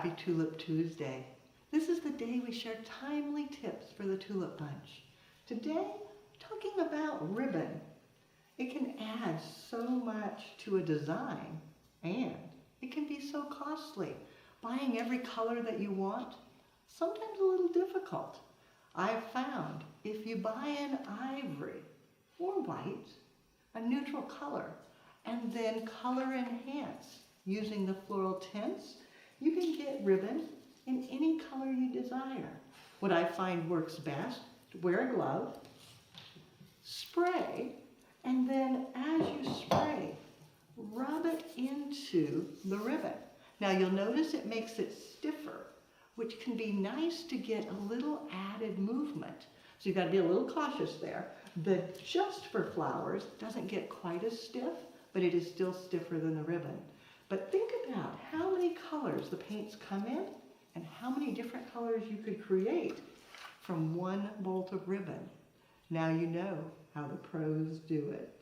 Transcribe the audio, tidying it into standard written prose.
Happy Tulip Tuesday. This is the day we share timely tips for the tulip bunch. Today, talking about ribbon. It can add so much to a design, and it can be so costly. Buying every color that you want, sometimes a little difficult. I've found if you buy an ivory or white, a neutral color, and then color enhance using the floral tints, you can get ribbon in any color you desire. What I find works best, wear a glove, spray, and then as you spray, rub it into the ribbon. Now you'll notice it makes it stiffer, which can be nice to get a little added movement. So you've got to be a little cautious there. The Just for Flowers doesn't get quite as stiff, but it is still stiffer than the ribbon. But think about how many colors the paints come in and how many different colors you could create from one bolt of ribbon. Now you know how the pros do it.